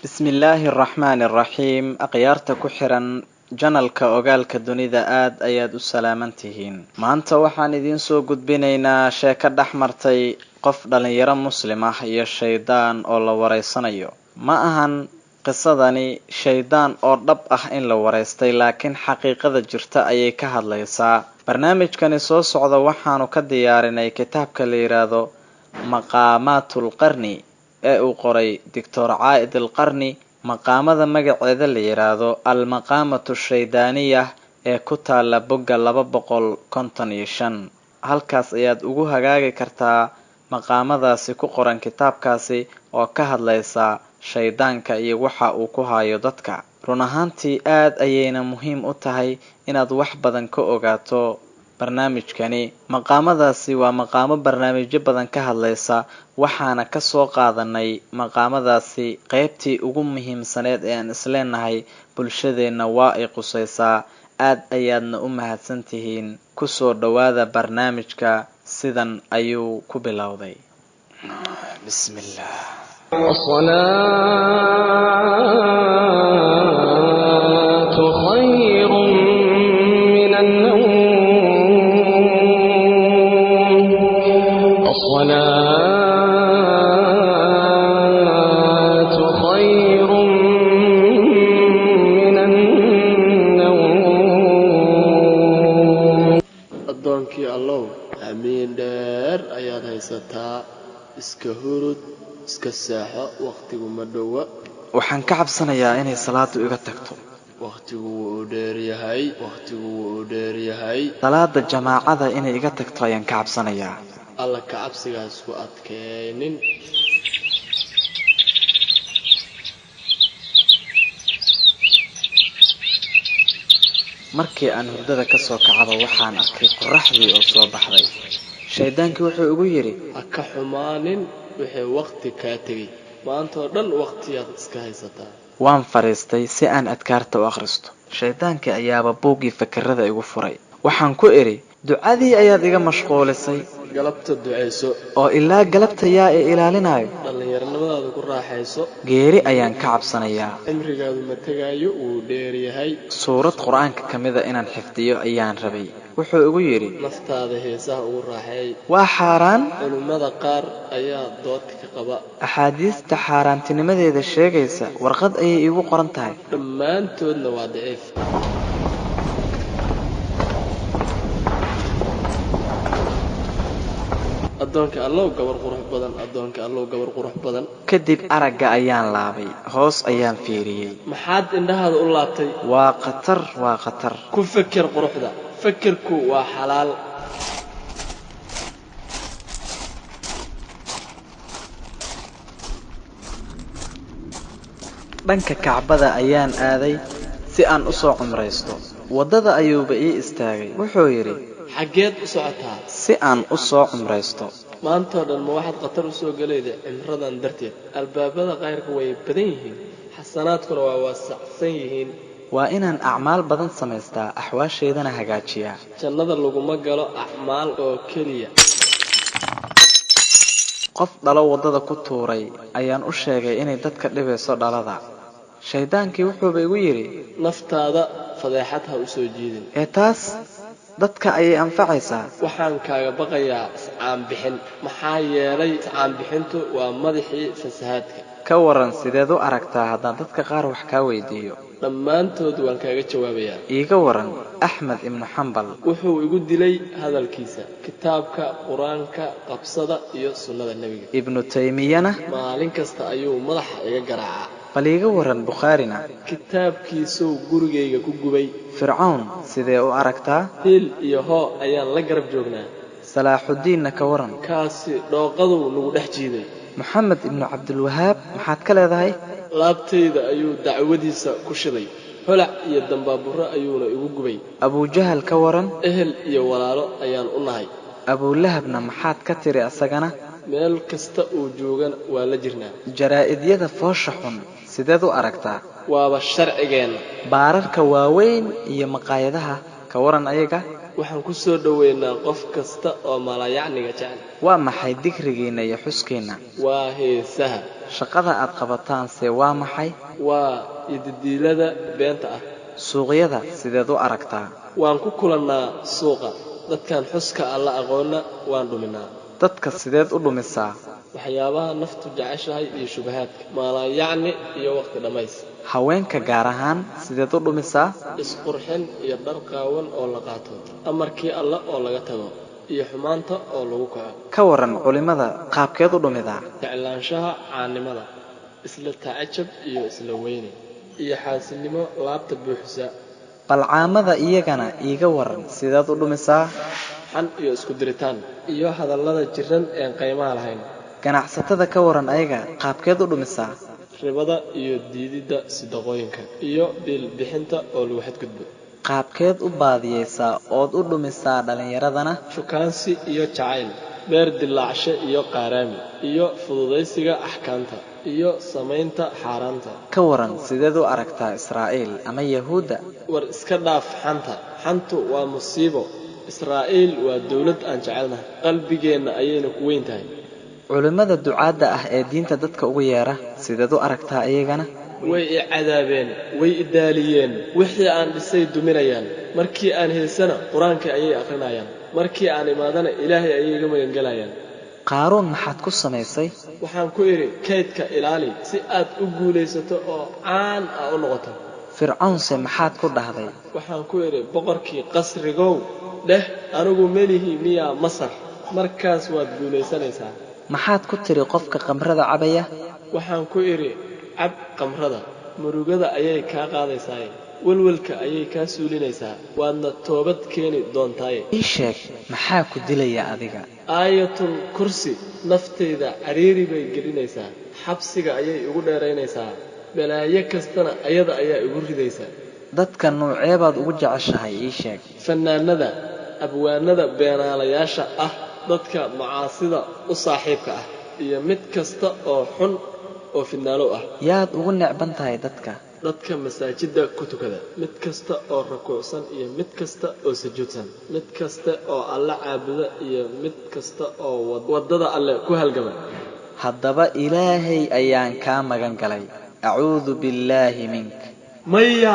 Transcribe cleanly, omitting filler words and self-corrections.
بسم الله الرحمن الرحيم أقيارتا كحرا janalka ogaalka dunida aad ayaad u salaamantihiin maanta waxaan idin soo gudbinaynaa sheeko dhaxmartay qof dhalinyaro muslim ah iyo shaydaan oo la wareysanayo ma ahan qisadani shaydaan oo dhab ah in la wareystay laakiin xaqiiqada jirta ayay ka hadlaysaa barnaamijkani soo socda waxaanu ka diyaarinay kitaabka la yiraahdo maqaamaatul qarni ee uu qoray Dr. Caid al-Qarni maqaamada magaceeda la yiraahdo al-maqaamatu shaydaaniyah ee ku taala bogga 255 halkaas ayaad ugu hagaagi kartaa maqaamadaasi ku qoran kitaabkaasi oo ka hadlaysa shaydaanka iyo waxa uu ku hayo dadka run ahaantii aad ayayna muhiim u tahay inaad wax badan ka ogaato barnaamijkani maqaamadaasi waa maqaamo barnaamijyo badan ka hadlaysa waxaana ka soo qaadanay maqaamadaasi qaybtii ugu muhiimsaneed ee aan isleenahay bulshadeena waa ay qusaysaa aad ayaadna u mahadsantihiin ku soo dhawaada barnaamijka sidan ayuu ku bilowday bismillah as-salaatu khayrun minan nawm as-salaatu khayrun minan nawm addoonkii allow amiin dheer ayaad haysataa iska hurud iska saaxo waqtigu ma dhowa waxaan ka cabsanayaa inay salaadu iga tagto waqtigu wuu dheer yahay salaada jamaacada inay iga tagto ayaan ka cabsanayaa alla ka cabsigaas ku adkeenin markii aan hurdada ka soo kacaba waxaan arkay qorraxdii oo soo baxday shaydaankii wuxuu igu yiri ha ka xumaanin wixii waqti kaa tegay maanta oo dhan waqtiyaad iska haysataa waan fariistay si aan adkaarta u akhristo shaydaankii ayaaba buuggii fakarada igu furay waxaan ku iri ducadii ayaad iga mashquulisay galabta ducayso oo ilaa galabta yaa i ilaalinayo dhallinyaronimadaada ku raaxayso geeri ayaan ka cabsanayaa cimrigaadu ma tegaayo wuu dheer yahay suurad qur-aanka ka mida inaan xifdiyo ayaan rabay wuxuu igu yiri naftaada heesaha ugu raaxeey waa xaaraan culimada qaar ayaa dood ka qaba axaadiista xaaraantinimadeeda sheegaysa warqad ayay iigu qoran tahay dhammaantoodna waa daciif addoonka allow gabar qurux badan kadib aragga ayaan laabay hoos ayaan fiiriyey maxaad indhahaada u laabtay waa khatar ku feker quruxda fekerku waa xalaal dhanka kacbada ayaan aaday si aan u soo cumraysto wadada ayuuba ii istaagay wuxuu yiri xageed u socotaa si aan u soo cumraysto maanta oo dhan ma waxaad khatar u soo galayda cimradan darteed albaabada qayrka way badan yihiin xasanaadkuna waa waasacsan yihiin waa inaan acmaal badan samaystaa axwaasheedana hagaajiyaa jannada laguma galo acmaal oo keliya qof dhalo wadada ku tuuray ayaan u sheegay inay dadka dhibayso dhalada shaydaankii wuxuuba igu yiri naftaada fadeexad ha u soo jiidin ee taas dadka ayay anfacaysaa waxaan kaaga baqayaa iscaanbixin maxaa yeelay iscaanbixintu waa madaxii fasahaadka ka waran sideed u aragtaa haddaan dadka qaar wax kaa weydiiyo dhammaantood waan kaaga jawaabayaa iiga waran axmed ibnu xambal wuxuu igu dilay hadalkiisa kitaabka qur-aanka qabsada iyo sunnada nebiga ibnu taymiyana maalin kasta ayuu madaxa iga garaacaa bal iiga waran bukhaarina kitaabkiisuu gurigayga ku gubay fircawn sidee u aragtaa hiil iyo hoo ayaan la garab joognaa salaaxudiinna ka waran kaasi dhooqaduu nagu dhex jiiday maxamed ibnu cabdilwahaab maxaad ka leedahay laabtayda ayuu dacwadiisa ku shiday holac iyo dambaaburo ayuuna igu gubay abujahal ka waran ehel iyo walaalo ayaan u nahay abulahabna maxaad ka tiri asagana meel kasta uu joogana waa la jirnaa jaraa'idyada foosha xun sideed u aragtaa waaba sharcigeenna baararka waaweyn iyo maqaayadaha ka waran ayaga waxaan ku soo dhaweynaa qof kasta oo malayacniga jecel. waa maxay dikrigiina iyo xuskiina? waa heesaha. shaqada aad qabataanse waa maxay? waa ididiilada beenta ah. suuqyada sideed u aragtaa? waan ku kulannaa suuqa. dadkan xuska alla aqoonna waan dhuminaa. dadka sideed u dhumisaa? waxyaabaha naftu jeceshahay iyo shubahaadka, malayacni iyo waqti dhammays. haweenka gaar ahaan sideed u dhumisaa? isqurxin iyo dhar qaawan oo la qaato, amarkii alla oo laga tago, iyo xumaanta oo lagu kaco. ka waran culimada qaabkeed u dhumidaa? jeclaanshaha caanimada, isla tacajab iyo isla weyne, iyo xaasilnimo laabta buuxisa. balcaamada iyagana iiga waran sideed u dhumisaa? xan iyo isku diritaan iyo hadallada jiran een qiimaha lahayn. ganacsatada ka waran ayaga qaabkeed u dhumisaa? ribada iyo diididda sidaqooyinka iyo biil bixinta oo lagu xadgudbo. qaabkeed u baadiyeysaa ood u dhumisaa dhallinyaradana? shukaansi iyo jacayl, beer dilaacshe iyo qaaraami, iyo fududaysiga axkaamta iyo samaynta xaaraanta. ka waran sideed u aragtaa Israa'iil ama Yahuudda? war iska dhaaf xanta. xantu waa musiibo. Israa'iil waa dawlad aan jecelnahay, qalbigeenna ayayna ku weyn tahay. culimada ducaadda ah ee diinta dadka ugu yeera sideed u aragtaa iyagana? way i cadaabeen, way i daaliyeen. wixii aan dhisay duminayaan. markii aan heesana qur-aanka ayay akhrinayaan. markii aan imaadana ilaahay ayay iga magangelayaan. qaaruun maxaad ku samaysay? waxaan ku idhi kaydka ilaali si aad u guulaysato oo caan ah u noqoto. fircawnse maxaad ku dhahday? waxaan ku idhi boqorkii qasrigow dheh anigu melihi miyaa masar, markaas waad guulaysanaysaa. maxaad ku tiri qofka qamrada cabaya? waxaan ku idhi cab qamrada, murugada ayay kaa qaadaysaa, walwalka ayay kaa suulinaysaa, waadna toobad keeni doontaaye. ii sheeg maxaa ku dilaya adiga? aayatul kursi naftayda cariiri bay gelinaysaa, xabsiga ayay igu dheeraynaysaa, balaayo kastana ayada ayaa igu ridaysaa. dadka nuuceebaad ugu jeceshahay ii sheeg? fannaanada, abwaanada beenaalayaasha ah, dadka macaasida u saaxiibka ah, iyo mid kasta oo xun oo fidnaalow ah. yaad ugu necban tahay dadka? dadka masaajidda ku tukada, mid kasta oo rukuucsan iyo mid kasta oo sujuudsan, mid kasta oo alla caabuda iyo mid kasta oo waddada alle ku halgama. haddaba ilaahay ayaan kaa magan galay. acuudu billaahi mink. maya